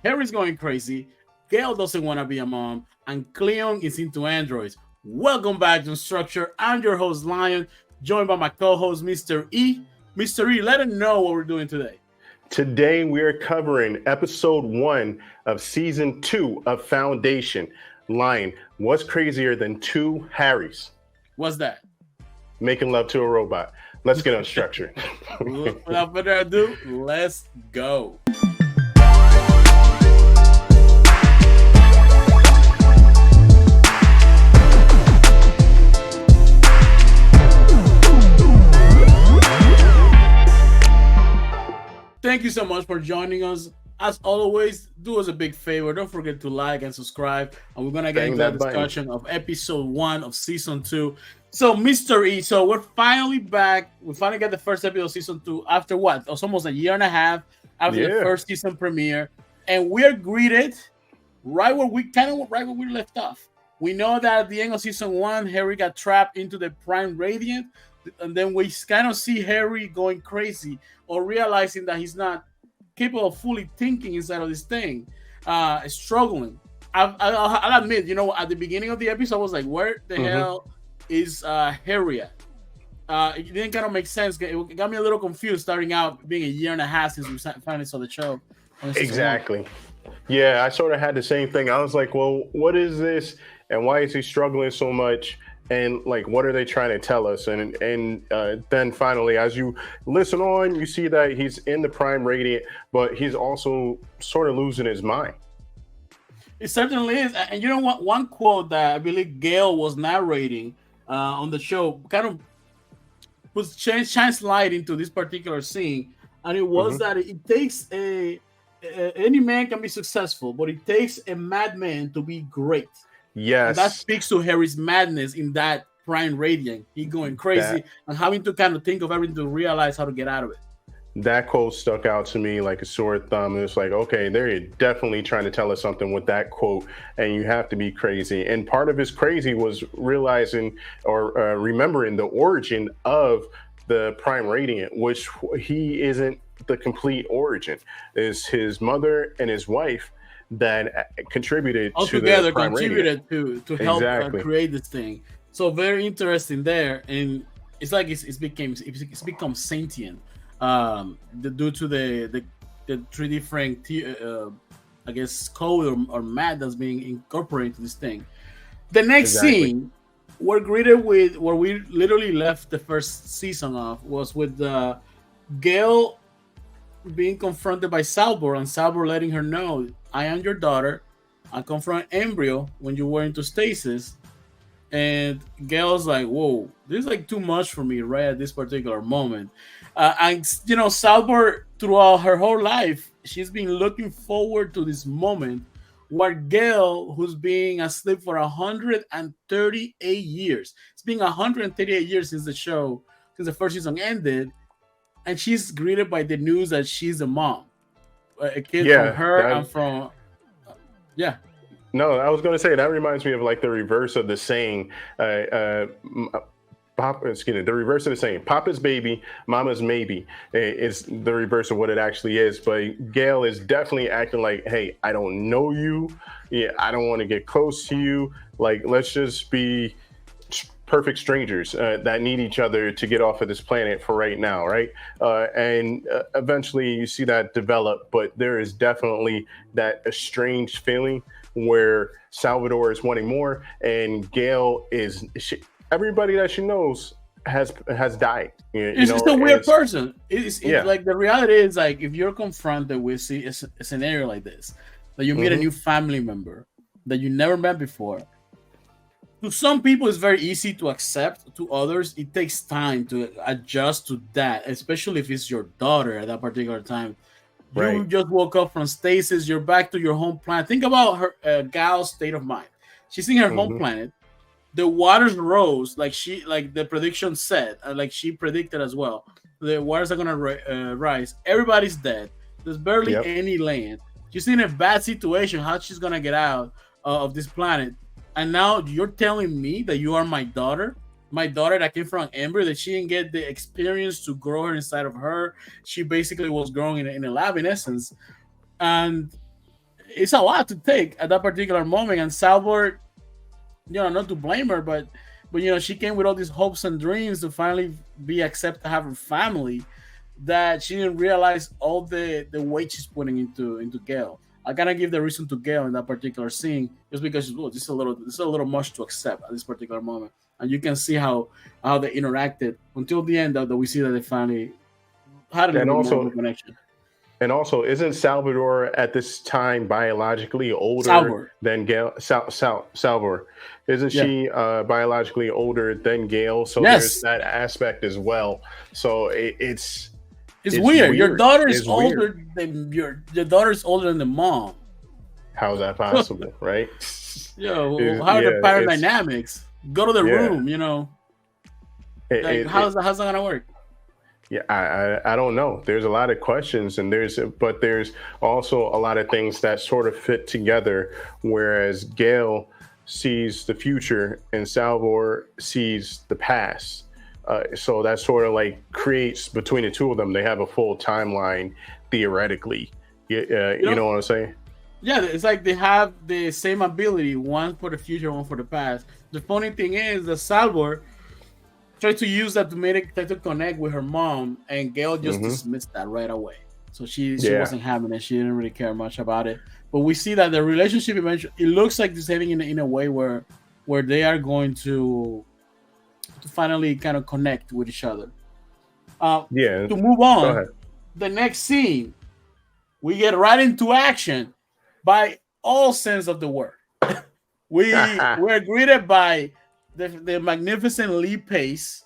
Harry's going crazy. Gail doesn't want to be a mom, and Cleon is into androids. Welcome back to Structure. I'm your host, Lion, joined by my co-host, Mr. E. Mr. E, let him know what we're doing today. Today we are covering episode 1 of season 2 of Foundation. Lion, what's crazier than two Harrys? What's that? Making love to a robot. Let's get on Structure. Without further ado, let's go. Thank you so much for joining us. As always, do us a big favor. Don't forget to like and subscribe. And we're going to get into the discussion of episode 1 of season 2. So, Mr. E, so we're finally back. We finally got the first episode of season 2 after what? It's almost a year and a half after the first season premiere. And we're greeted right where we left off. We know that at the end of season 1, Harry got trapped into the Prime Radiant. And then we kind of see Harry going crazy or realizing that he's not capable of fully thinking inside of this thing, struggling. I'll admit, at the beginning of the episode, I was like, where the hell is Harry at? It didn't kind of make sense. It got me a little confused starting out being a year and a half since we finally saw the show. Exactly. Yeah, I sort of had the same thing. I was like, well, what is this? And why is he struggling so much? And like, what are they trying to tell us? And then finally, as you listen on, you see that he's in the Prime Radiant, but he's also sort of losing his mind. It certainly is. And you know what? One quote that I believe Gail was narrating on the show kind of shines light into this particular scene, and it was that it takes any man can be successful, but it takes a madman to be great. Yes. And that speaks to Harry's madness in that Prime Radiant. He going crazy and having to kind of think of everything to realize how to get out of it. That quote stuck out to me like a sore thumb. It's like, okay, they're definitely trying to tell us something with that quote, and you have to be crazy. And part of his crazy was realizing or remembering the origin of the Prime Radiant, which he isn't the complete origin. Is his mother and his wife that contributed altogether to the Prime contributed Radiant. to help create this thing. So very interesting there, and it's like it's become sentient due to the three different I guess code or math that's being incorporated into this thing. The next scene we're greeted with where we literally left the first season off was with Gail being confronted by Salvor, and Salvor letting her know, I am your daughter. I come from an embryo when you were into stasis. And Gail's like, whoa, this is like too much for me right at this particular moment. And Salvor, throughout her whole life, she's been looking forward to this moment where Gail, who's been asleep for 138 years, it's been 138 years since the first season ended, and she's greeted by the news that she's a mom. A kid from her and from... No, I was going to say, that reminds me of like the reverse of the saying, the reverse of the saying, Papa's baby, Mama's maybe. It's the reverse of what it actually is. But Gail is definitely acting like, hey, I don't know you. Yeah, I don't want to get close to you. Like, let's just be perfect strangers that need each other to get off of this planet for right now, right? And eventually you see that develop, but there is definitely that estranged feeling where Salvador is wanting more, and Gail everybody that she knows has died. It's just a weird person. It's like the reality is, like, if you're confronted with a scenario like this, that you meet a new family member that you never met before. To some people, it's very easy to accept. To others, it takes time to adjust to that, especially if it's your daughter at that particular time. You just woke up from stasis. You're back to your home planet. Think about her Gal's state of mind. She's in her home planet. The waters rose like the prediction said, like she predicted as well. The waters are gonna rise. Everybody's dead. There's barely any land. She's in a bad situation. How she's gonna get out of this planet? And now you're telling me that you are my daughter that came from an embryo, that she didn't get the experience to grow her inside of her. She basically was growing in a lab, in essence. And it's a lot to take at that particular moment. And Salvor, not to blame her, but she came with all these hopes and dreams to finally be accepted to have her family, that she didn't realize all the weight she's putting into Gail. I gotta give the reason to Gail in that particular scene, just because this is a little much to accept at this particular moment, and you can see how they interacted until the end, that we see that they finally had a little bit more of a connection. And also, isn't Salvador at this time biologically older Salvor. than Gail? Salvador, isn't she biologically older than Gail? So there's that aspect as well. So it's weird. Your daughter is older than your daughter's older than the mom. How's that possible, right? How are the power dynamics? Go to the room, how's that gonna work? Yeah, I don't know. There's a lot of questions, and there's also a lot of things that sort of fit together. Whereas Gail sees the future and Salvor sees the past, so that sort of like creates between the two of them. They have a full timeline theoretically. You know what I'm saying? Yeah, it's like they have the same ability, one for the future, one for the past. The funny thing is that Salvor tried to use that to try to connect with her mom, and Gail just dismissed that right away. So she wasn't having it. She didn't really care much about it. But we see that the relationship eventually, it looks like it's heading in a way where they are going to finally kind of connect with each other. To move on, the next scene, we get right into action by all sense of the word. We're greeted by the magnificent Lee Pace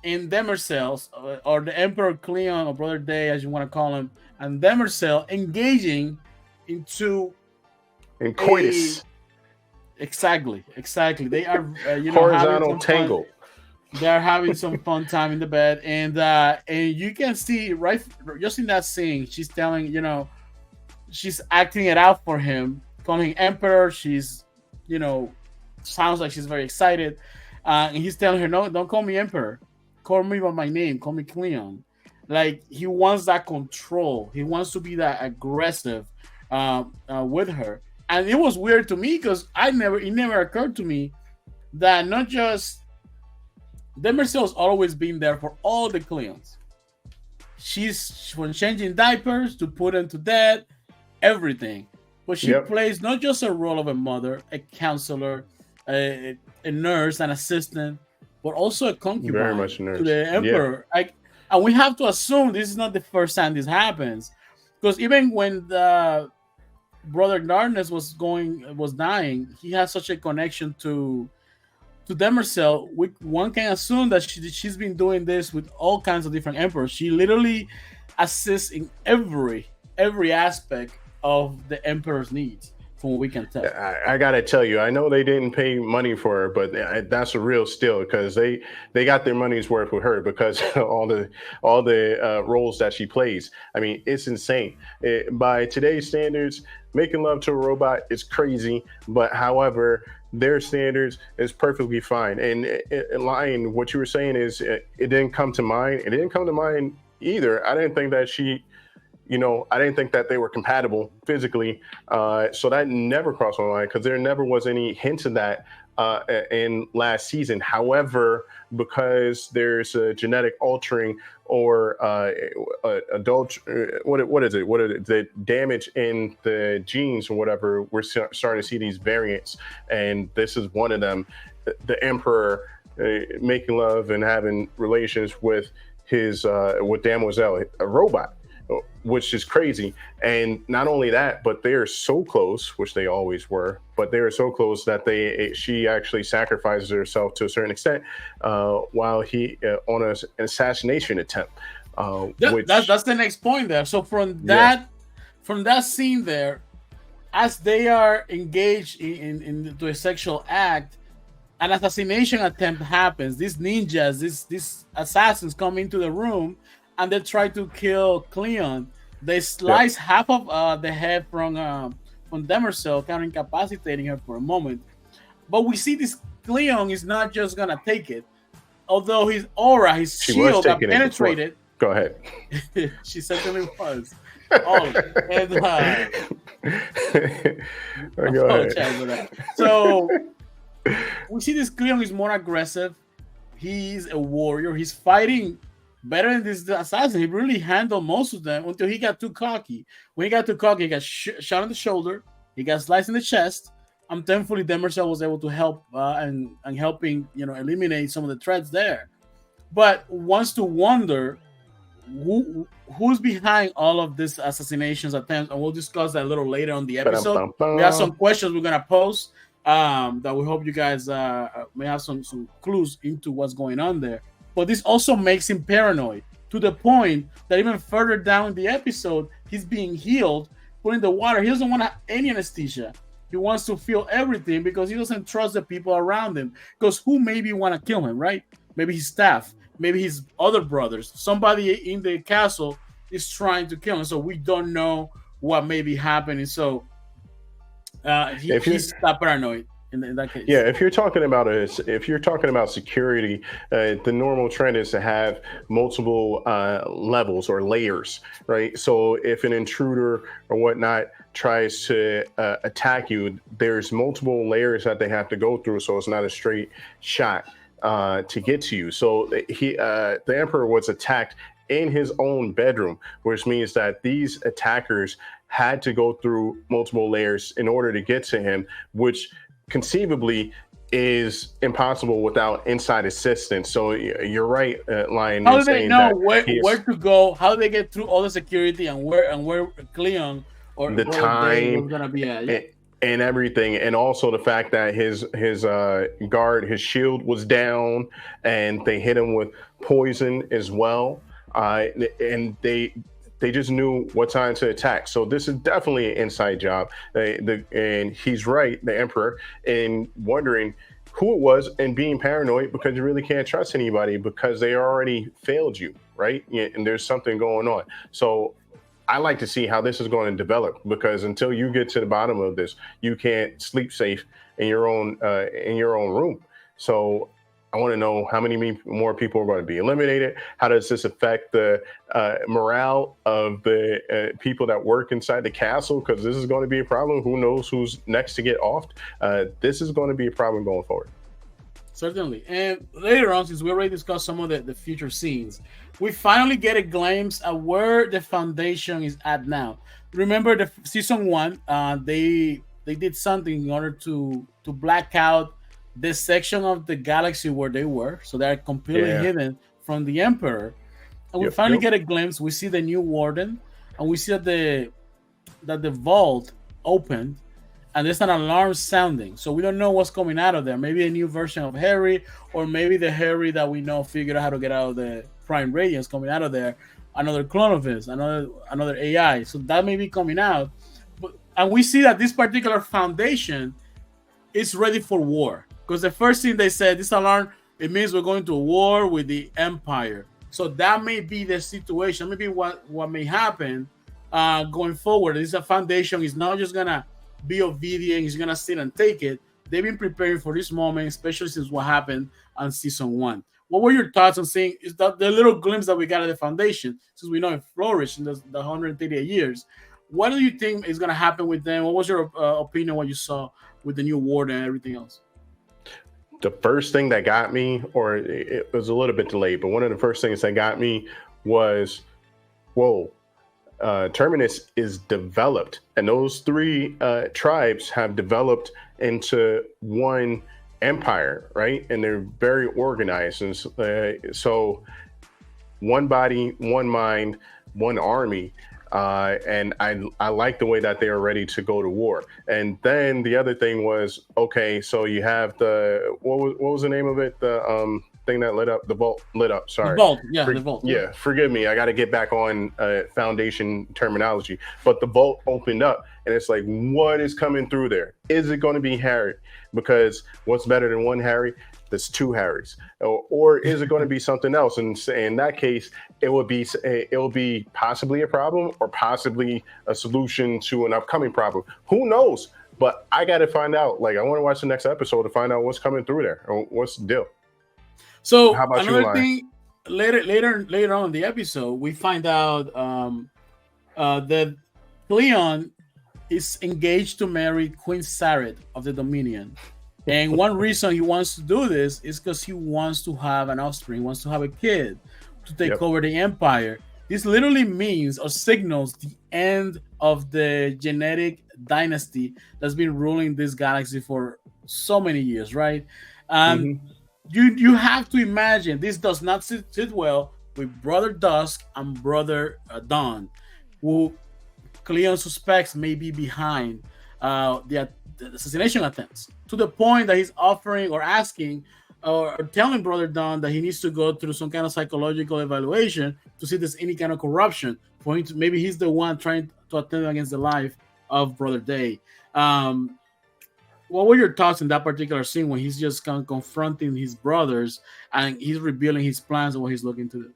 and Demerzel, or the Emperor Cleon, or Brother Day, as you want to call him, and Demerzel engaging in coitus. Exactly. They are horizontal tangle. They are having some fun time in the bed, and you can see right just in that scene, she's telling, she's acting it out for him, calling him Emperor. She's, sounds like she's very excited, and he's telling her, no, don't call me Emperor, call me by my name, call me Cleon. Like, he wants that control, he wants to be that aggressive with her. And it was weird to me, because it never occurred to me that not just Demerzel's always been there for all the Cleons. She's when changing diapers, to put them to bed, everything. But she plays not just a role of a mother, a counselor, a nurse, an assistant, but also a concubine. Very much a nurse. To the Emperor. And we have to assume this is not the first time this happens, because even when the Brother Darkness was dying, he has such a connection to Demerzel. One can assume that she's been doing this with all kinds of different emperors. She literally assists in every aspect of the emperor's needs, from what we can tell. I gotta tell you, I know they didn't pay money for her, but that's a real steal, because they got their money's worth with her, because all the roles that she plays. I mean, it's insane. By today's standards, making love to a robot is crazy, but however, their standards is perfectly fine. And Lion, what you were saying is it didn't come to mind. It didn't come to mind either. I didn't think that I didn't think that they were compatible physically. So that never crossed my mind, because there never was any hint of that in last season. However, because there's a genetic altering or adult, what is it? The damage in the genes or whatever, we're starting to see these variants. And this is one of them. The Emperor making love and having relations with with Damoiselle, a robot, which is crazy. And not only that, but they're so close, which they always were, but they were so close that she actually sacrifices herself to a certain extent while he on an assassination attempt. That's the next point there. So from that scene there, as they are engaged into a sexual act, an assassination attempt happens. These ninjas, these assassins come into the room, and they try to kill Cleon. They slice half of the head from Demerzel, kind of incapacitating her for a moment. But we see this Cleon is not just gonna take it, although his aura, his shield got penetrated. Go ahead. She certainly was. Oh, and Go ahead. Apologize for that. So we see this Cleon is more aggressive. He's a warrior. He's fighting better than this assassin. He really handled most of them until he got too cocky. When he got too cocky, he got shot on the shoulder. He got sliced in the chest. Thankfully, Demerzel was able to help and helping eliminate some of the threats there. But wants to wonder who's behind all of these assassinations attempts, and we'll discuss that a little later on the episode. We have some questions we're gonna post that we hope you guys may have some clues into what's going on there. But this also makes him paranoid to the point that even further down in the episode, he's being healed, put in the water. He doesn't want any anesthesia. He wants to feel everything because he doesn't trust the people around him. Because who maybe want to kill him, right? Maybe his staff, maybe his other brothers. Somebody in the castle is trying to kill him. So we don't know what may be happening. So he's that paranoid. In that case. Yeah, if you're talking about security, the normal trend is to have multiple levels or layers, right? So if an intruder or whatnot tries to attack you, there's multiple layers that they have to go through, so it's not a straight shot to get to you. So the emperor was attacked in his own bedroom, which means that these attackers had to go through multiple layers in order to get to him, which conceivably is impossible without inside assistance. So you're right, Lion. How do they know where to go? How do they get through all the security and where Cleon or the time was gonna be at? Yeah. And everything, and also the fact that his guard, his shield was down, and they hit him with poison as well, and they just knew what time to attack. So this is definitely an inside job. And he's right, the Emperor, in wondering who it was and being paranoid because you really can't trust anybody because they already failed you, right? And there's something going on. So I like to see how this is going to develop, because until you get to the bottom of this, you can't sleep safe in your own room. So I want to know how many more people are going to be eliminated. How does this affect the morale of the people that work inside the castle? Because this is going to be a problem. Who knows who's next to get offed? This is going to be a problem going forward. Certainly. And later on, since we already discussed some of the future scenes, we finally get a glimpse at where the Foundation is at now. Remember the season 1, they did something in order to black out this section of the galaxy where they were, so they're completely hidden from the Emperor. And we finally get a glimpse. We see the new warden, and we see that the vault opened, and there's an alarm sounding. So we don't know what's coming out of there. Maybe a new version of Harry, or maybe the Harry that we know figured out how to get out of the Prime Radiance coming out of there. Another clone of his, another AI. So that may be coming out. And we see that this particular Foundation is ready for war. Because the first thing they said, this alarm, it means we're going to war with the Empire. So that may be the situation. Maybe what may happen going forward. This Foundation is not just going to be obedient. He's going to sit and take it. They've been preparing for this moment, especially since what happened on season 1. What were your thoughts on seeing is that the little glimpse that we got of the Foundation, since we know it flourished in the 138 years? What do you think is going to happen with them? What was your opinion, what you saw with the new warden and everything else? The first thing that got me, or it was a little bit delayed, but one of the first things that got me was, whoa, Terminus is developed. And those 3 tribes have developed into one empire, right? And they're very organized. And so one body, one mind, one army. And I like the way that they are ready to go to war. And then the other thing was, okay, so you have what was the name of it? The thing that lit up, the vault lit up. Sorry, the vault. Yeah, the vault. Yeah, forgive me. I got to get back on Foundation terminology. But the vault opened up, and it's like, what is coming through there? Is it going to be Harry? Because what's better than one Harry? There's 2 Harrys, or is it going to be something else? And in that case, it will be possibly a problem, or possibly a solution to an upcoming problem. Who knows? But I got to find out. Like, I want to watch the next episode to find out what's coming through there, or what's the deal. So how about another thing? Later on in the episode, we find out that Cleon is engaged to marry Queen Sarit of the Dominion. And one reason he wants to do this is because he wants to have an offspring, he wants to have a kid to take Yep. over the empire. This literally means or signals the end of the genetic dynasty that's been ruling this galaxy for so many years, right? And Hmm. you have to imagine this does not sit well with Brother Dusk and Brother Dawn, who Cleon suspects may be behind the assassination attempts, to the point that he's offering or asking or telling Brother Don that he needs to go through some kind of psychological evaluation to see if there's any kind of corruption for him to, maybe he's the one trying to attempt against the life of Brother Day. Um, what were your thoughts in that particular scene when he's just kind of confronting his brothers and he's revealing his plans and what he's looking to do?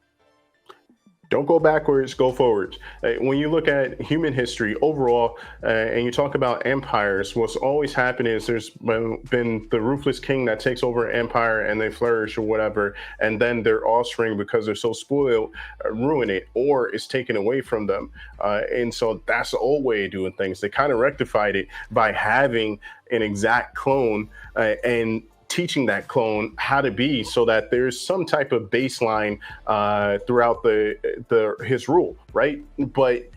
Don't go backwards, go forwards. When you look at human history overall, and you talk about empires, what's always happened is there's been the ruthless king that takes over an empire and they flourish or whatever, and then their offspring, because they're so spoiled, ruin it or it's taken away from them. And so that's the old way of doing things. They kind of rectified it by having an exact clone and teaching that clone how to be, so that there's some type of baseline throughout his rule, right? But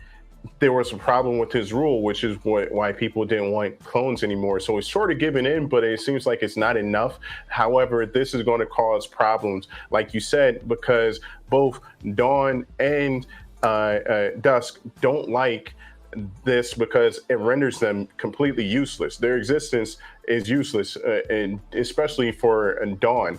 there was a problem with his rule, which is why people didn't want clones anymore. So it's sort of given in, but it seems like it's not enough. However, this is going to cause problems, like you said, because both Dawn and Dusk don't like this because it renders them completely useless. Their existence is useless, and especially for Dawn.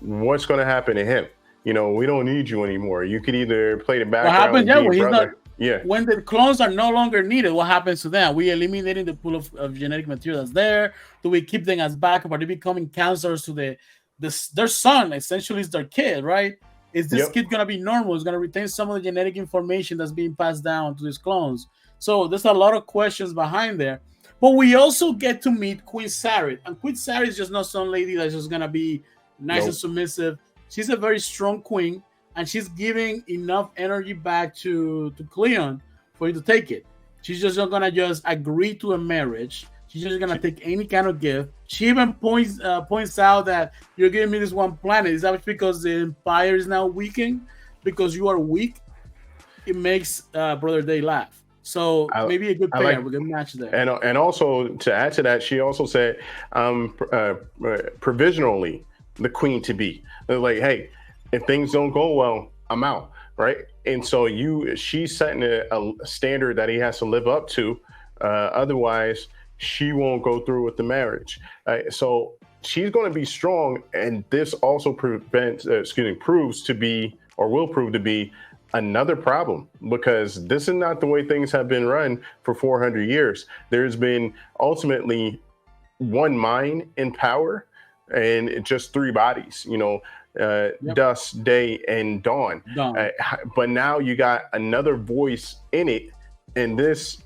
What's going to happen to him? You know, we don't need you anymore. You could either play the What background happens? and Yeah, be a when he's not. brother. Yeah. When the clones are no longer needed, what happens to them? We eliminating the pool of genetic material that's there. Do we keep them as backup? Are they becoming counselors to their son? Essentially, is their kid, right? Is this Yep. kid gonna be normal? Is gonna retain some of the genetic information that's being passed down to these clones? So there's a lot of questions behind there. But we also get to meet Queen Sarit, and Queen Sarit is just not some lady that's just gonna be nice and Nope. submissive. She's a very strong queen, and she's giving enough energy back to Cleon for you to take it. She's just not gonna just agree to a marriage. She's just gonna take any kind of gift. She even points out that you're giving me this one planet. Is that because the empire is now weakening? Because you are weak, it makes Brother Day laugh. So I, maybe a good I pair, like, a good match there. and also to add to that, she also said, provisionally, the queen to be. They're like, hey, if things don't go well, I'm out, right? And so she's setting a standard that he has to live up to. Otherwise, she won't go through with the marriage. So she's going to be strong, and this also proves to be, or will prove to be, another problem, because this is not the way things have been run for 400 years. There's been ultimately one mind in power and just three bodies, Yep. Dusk, Day, and Dawn. Done. But now you got another voice in it, and this,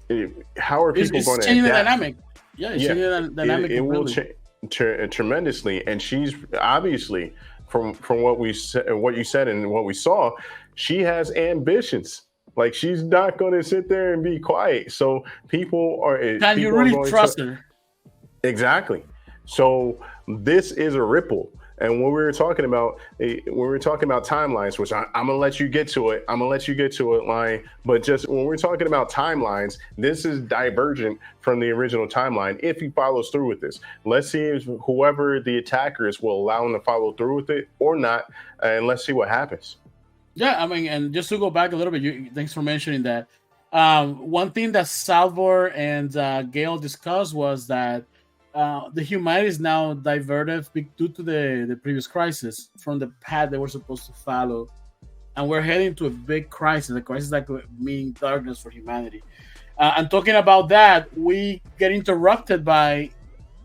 how are people It's going to changing the adapt? dynamic. Yeah, it's Yeah, changing the dynamic it will completely. change tremendously, and she's obviously, from what what you said and what we saw, she has ambitions. Like, she's not going to sit there and be quiet. So Can you people are really going to. trust her? Exactly. So this is a ripple. And when we were talking about timelines, which I'm gonna let you get to it. I'm gonna let you get to it, Lion. But just when we're talking about timelines, this is divergent from the original timeline. If he follows through with this, let's see if whoever the attacker is will allow him to follow through with it or not, and let's see what happens. Yeah, I mean, and just to go back a little bit, thanks for mentioning that. One thing that Salvor and Gale discussed was that the humanity is now diverted due to the previous crisis from the path they were supposed to follow, and we're heading to a big crisis, a crisis that could mean darkness for humanity. And talking about that, we get interrupted by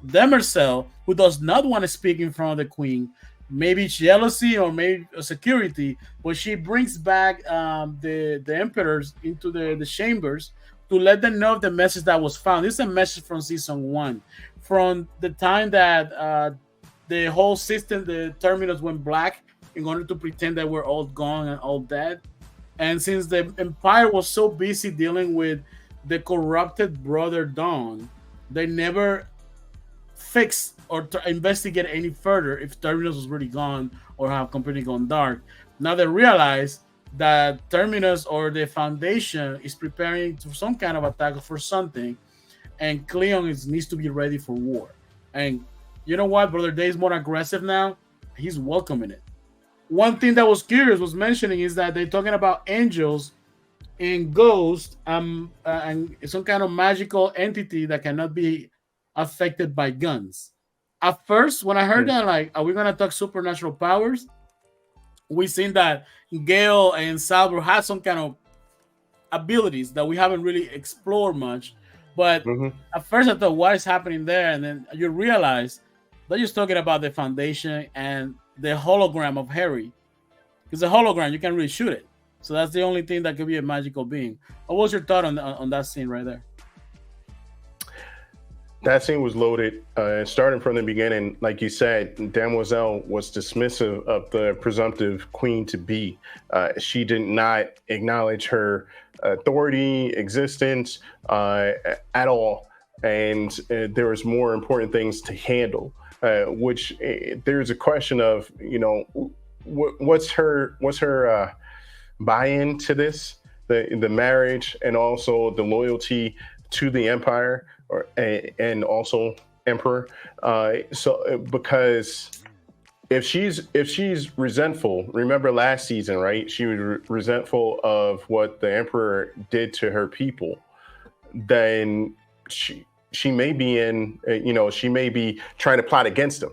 Demerzel, who does not want to speak in front of the queen. Maybe jealousy or maybe security, but she brings back the emperors into the chambers to let them know of the message that was found. This is a message from season one, from the time that the whole system, the terminus went black in order to pretend that we're all gone and all dead. And since the empire was so busy dealing with the corrupted brother Dawn, they never fix or to investigate any further if Terminus was really gone or have completely gone dark. Now they realize that Terminus or the Foundation is preparing to some kind of attack for something, and Cleon needs to be ready for war. And you know what? Brother Day is more aggressive now. He's welcoming it. One thing that was curious was mentioning is that they're talking about angels and ghosts and some kind of magical entity that cannot be affected by guns. At first, when I heard Hmm. that, like, are we gonna talk supernatural powers? We seen that Gale and Salvor had some kind of abilities that we haven't really explored much. But Hmm. at first, I thought, what is happening there? And then you realize they're just talking about the foundation and the hologram of Harry. Because the hologram, you can really shoot it. So that's the only thing that could be a magical being. What was your thought on that scene right there? That scene was loaded. Starting from the beginning, like you said, Damoiselle was dismissive of the presumptive queen to be. She did not acknowledge her authority, existence at all, and there was more important things to handle. Which there's a question of, what's her buy-in to this, the marriage, and also the loyalty to the empire, or and also emperor. So because if she's resentful, remember last season, right? She was resentful of what the emperor did to her people. Then she may be she may be trying to plot against them.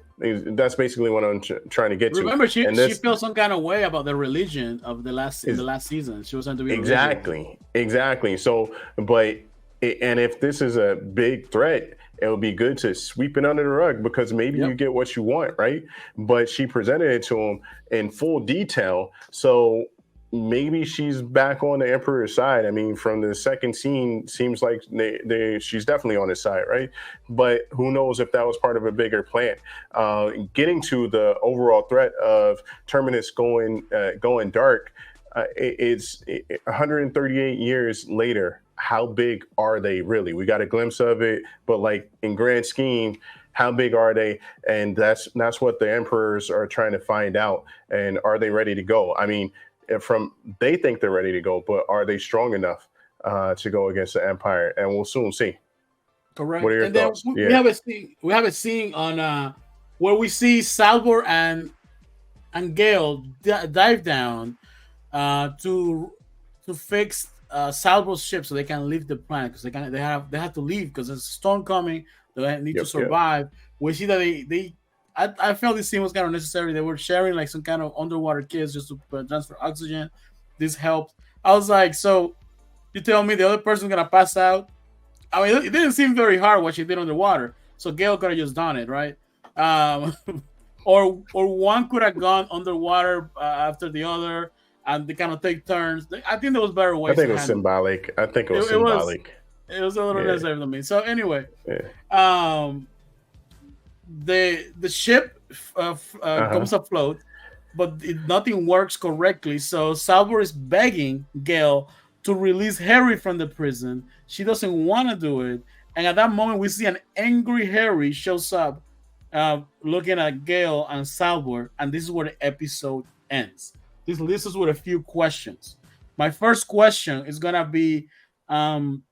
That's basically what I'm trying to get to. Remember, she And she this felt some kind of way about the religion of the last in the is last season. She was meant to be religious. exactly. So, but and if this is a big threat, it would be good to sweep it under the rug because maybe you Yep. get what you want, right? But she presented it to him in full detail, so maybe she's back on the emperor's side. I mean, from the second scene, seems like she's definitely on his side, right? But who knows if that was part of a bigger plan? Getting to the overall threat of Terminus going dark, it's 138 years later. How big are they really? We got a glimpse of it, but like in grand scheme, how big are they? And that's what the emperors are trying to find out. And are they ready to go? I mean, from they think they're ready to go, but are they strong enough to go against the empire? And we'll soon see. What Correct. are your And then thoughts? we Yeah. have a scene. We have a scene on where we see Salvor and Gale dive down to fix Salvo's ship so they can leave the planet because they have to leave because there's a storm coming. They need to Yep. Yep. survive. We see that I felt this scene was kind of necessary. They were sharing like some kind of underwater kits just to transfer oxygen. This helped. I was like, so you tell me the other person's gonna pass out? I mean, it didn't seem very hard what she did underwater. So Gail could have just done it, right? Um, or one could have gone underwater after the other, and they kind of take turns. I think there was better I ways think to it was handle it. symbolic. I think it was It was symbolic. a little Yeah. necessary to me. So anyway, Yeah. um, the ship Uh huh. comes afloat, but nothing works correctly. So Salvor is begging Gail to release Harry from the prison. She doesn't want to do it, and at that moment, we see an angry Harry shows up, looking at Gail and Salvor, and this is where the episode ends. This leaves us with a few questions. My first question is gonna be, um,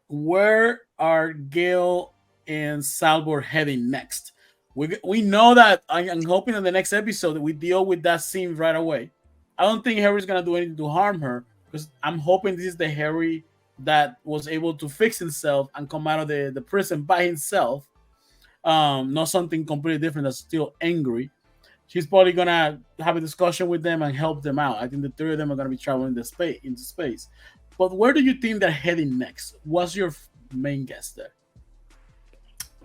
where are Gale and Salvor heading next? We know that I'm hoping in the next episode that we deal with that scene right away. I don't think Harry's gonna do anything to harm her because I'm hoping this is the Harry that was able to fix himself and come out of the prison by himself. Not something completely different that's still angry. She's probably gonna have a discussion with them and help them out. I think the three of them are gonna be traveling the space into space. But where do you think they're heading next? What's your main guess there?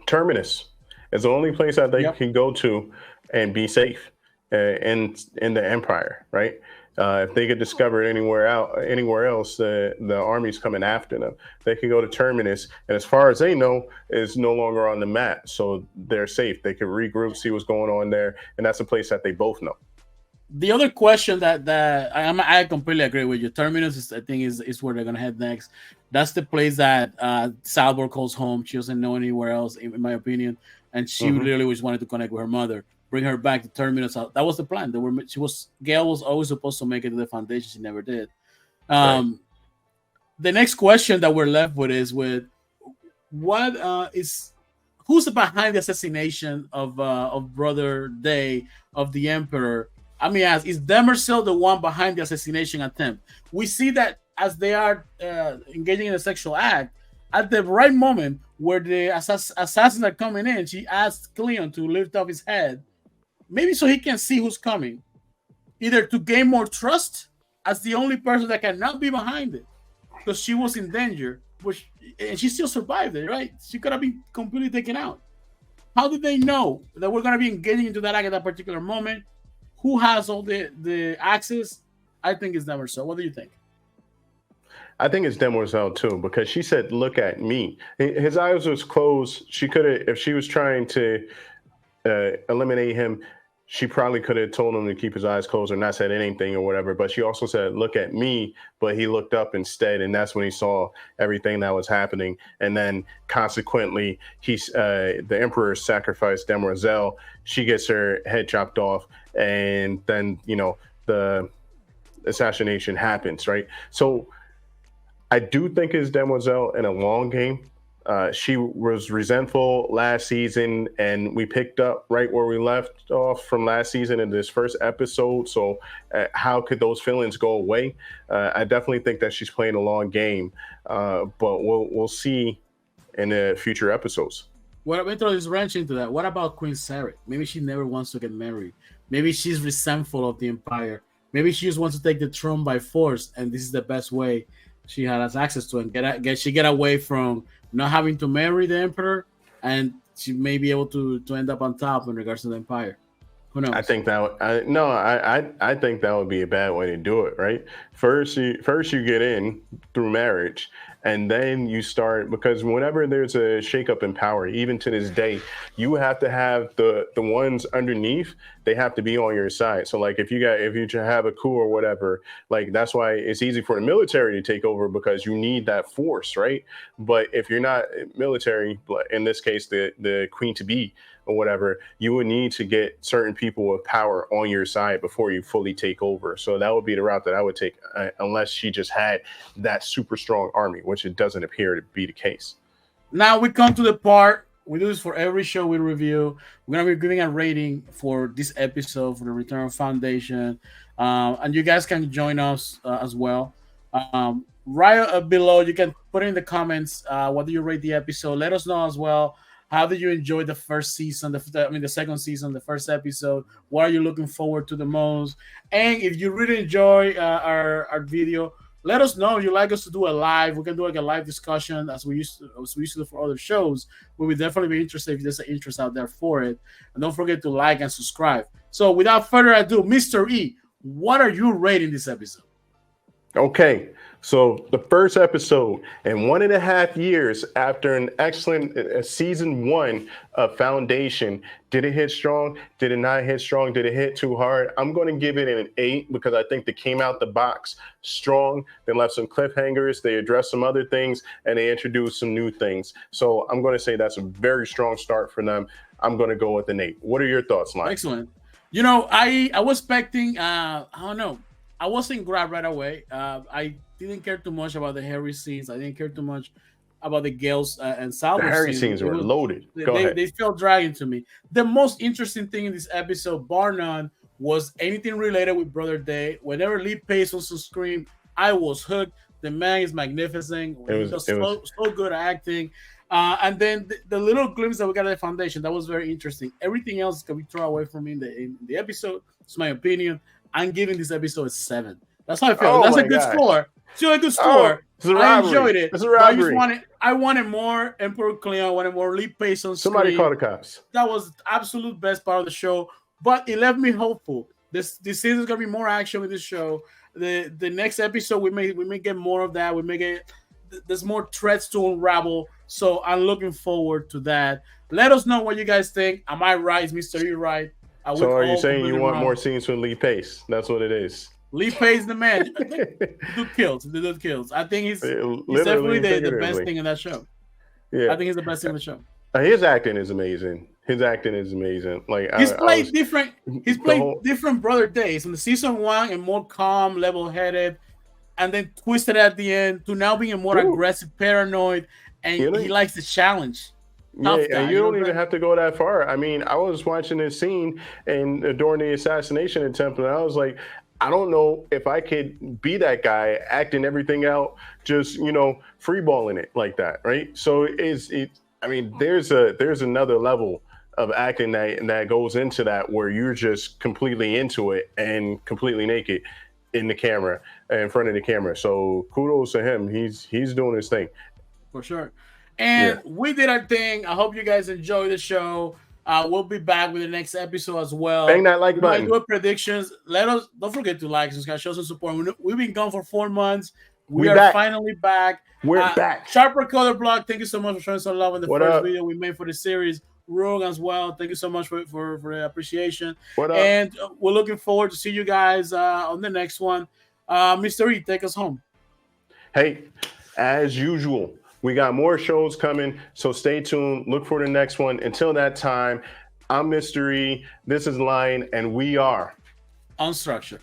Terminus is the only place that they Yep. can go to and be safe in the empire, right? If they get discovered anywhere else, the army's coming after them. They can go to Terminus, and as far as they know, is no longer on the map, so they're safe. They can regroup, see what's going on there, and that's a place that they both know. The other question I completely agree with you. Terminus is, I think, is where they're gonna head next. That's the place that Salvor calls home. She doesn't know anywhere else, in my opinion, and she Hmm. literally just wanted to connect with her mother, bring her back to Terminus. That was the plan. Gail was always supposed to make it to the Foundation. She never did. Right. Um, the next question that we're left with is with what is who's behind the assassination of Brother Day of the Emperor? I mean, ask, is Demerzel the one behind the assassination attempt? We see that as they are engaging in a sexual act, at the right moment where the assassins are coming in, she asks Cleon to lift up his head, maybe so he can see who's coming, either to gain more trust as the only person that cannot be behind it because she was in danger, which and she still survived it, right? She could have been completely taken out. How did they know that we're gonna be engaging into that act at that particular moment? Who has all the access? I think it's never so. What do you think? I think it's Demoiselle too, because she said, "Look at me." His eyes was closed. She could have, if she was trying to eliminate him, she probably could have told him to keep his eyes closed or not said anything or whatever. But she also said, "Look at me," but he looked up instead, and that's when he saw everything that was happening. And then, consequently, the Emperor sacrificed Demoiselle. She gets her head chopped off, and then the assassination happens. Right, so. I do think it's Demoiselle in a long game. She was resentful last season, and we picked up right where we left off from last season in this first episode. So, how could those feelings go away? I definitely think that she's playing a long game, but we'll see in the future episodes. What we throw this wrench into that? What about Queen Sarah? Maybe she never wants to get married. Maybe she's resentful of the Empire. Maybe she just wants to take the throne by force, and this is the best way she has access to it. And get away from not having to marry the Emperor, and she may be able to end up on top in regards to the Empire. Who I knows? think that no, I think that would be a bad way to do it, right? First you get in through marriage, and then you start because whenever there's a shakeup in power, even to this day, you have to have the ones underneath. They have to be on your side. So like if you have a coup or whatever, like that's why it's easy for the military to take over because you need that force, right? But if you're not military, in this case, the queen to be or whatever, you would need to get certain people with power on your side before you fully take over. So that would be the route that I would take, unless she just had that super strong army, which it doesn't appear to be the case. Now we come to the part we do this for every show we review. We're gonna be giving a rating for this episode for the Return of Foundation, and you guys can join us as well. Right below, you can put in the comments what do you rate the episode. Let us know as well. How did you enjoy the first season? The second season, the first episode. What are you looking forward to the most? And if you really enjoy our video, let us know. You like us to do a live. We can do like a live discussion as we used to do for other shows. We would definitely be interested if there's an interest out there for it. And don't forget to like and subscribe. So without further ado, Mr. E, what are you rating this episode? Okay, so the first episode, in 1.5 years after an excellent season one of Foundation, did it hit strong? Did it not hit strong? Did it hit too hard? I'm going to give it an 8 because I think they came out the box strong. They left some cliffhangers, they addressed some other things, and they introduced some new things. So I'm going to say that's a very strong start for them. I'm going to go with an 8. What are your thoughts, Mike? Excellent. You know, I was expecting, I don't know, I wasn't grabbed right away. I didn't care too much about the Harry scenes. I didn't care too much about the Gales and The Salvor Harry scenes. scenes were loaded. Go ahead. They felt dragging to me. The most interesting thing in this episode, bar none, was anything related with Brother Day. Whenever Lee Pace was on screen, I was hooked. The man is magnificent. He does so good at acting. And then the little glimpse that we got at the Foundation, that was very interesting. Everything else can be thrown away from me in the episode. It's my opinion. I'm giving this episode a 7. That's how I feel. Oh That's a my good gosh. score. Still a good Oh, score. it's a I robbery. enjoyed it. It's a But robbery. I wanted more Emperor Cleon. I wanted more Lee Pace on Somebody screen. call the cops. That was the absolute best part of the show. But it left me hopeful. This season is gonna be more action with this show. The next episode we may get more of that. We may get there's more threads to unravel. So I'm looking forward to that. Let us know what you guys think. Am I right? Is Mr. E right? So would are you all saying you completely want more wrong. scenes with Lee Pace? That's what it is. Lee Pace the man. The dude kills. The dude kills. I think he's Literally definitely and the best figuratively. thing in that show. I Yeah. think he's the best thing in the show. His acting is amazing. His acting is amazing. Like He's I played was different. He's the played whole different brother days from the season one and more calm, level-headed, and then twisted at the end to now being more dude. aggressive, paranoid, and You he know, likes the challenge. yeah, Tough and guy. you You know don't what I'm even saying? have to go that far. I mean, I was watching this scene and during the assassination attempt, and I was like, I don't know if I could be that guy acting everything out, just freeballing it like that, right? So it. I mean, there's another level of acting that goes into that where you're just completely into it and completely naked in the camera, in front of the camera. So kudos to him. He's doing his thing. For sure. Yeah. And we did our thing. I hope you guys enjoy the show. We'll be back with the next episode as Bang well. that like We might do button. a predictions. Let us don't forget to like, subscribe, show some support. We've been gone for 4 months. We We are back. finally back. We're back. Sharper Color Block, thank you so much for showing some love in the What first up? video we made for the series. Rogue as well. Thank you so much for the appreciation. What up? And we're looking forward to see you guys on the next one. Mr. E, take us home. Hey, as usual, we got more shows coming, so stay tuned. Look for the next one. Until that time, I'm Mystery. This is Lion, and we are Unstructured.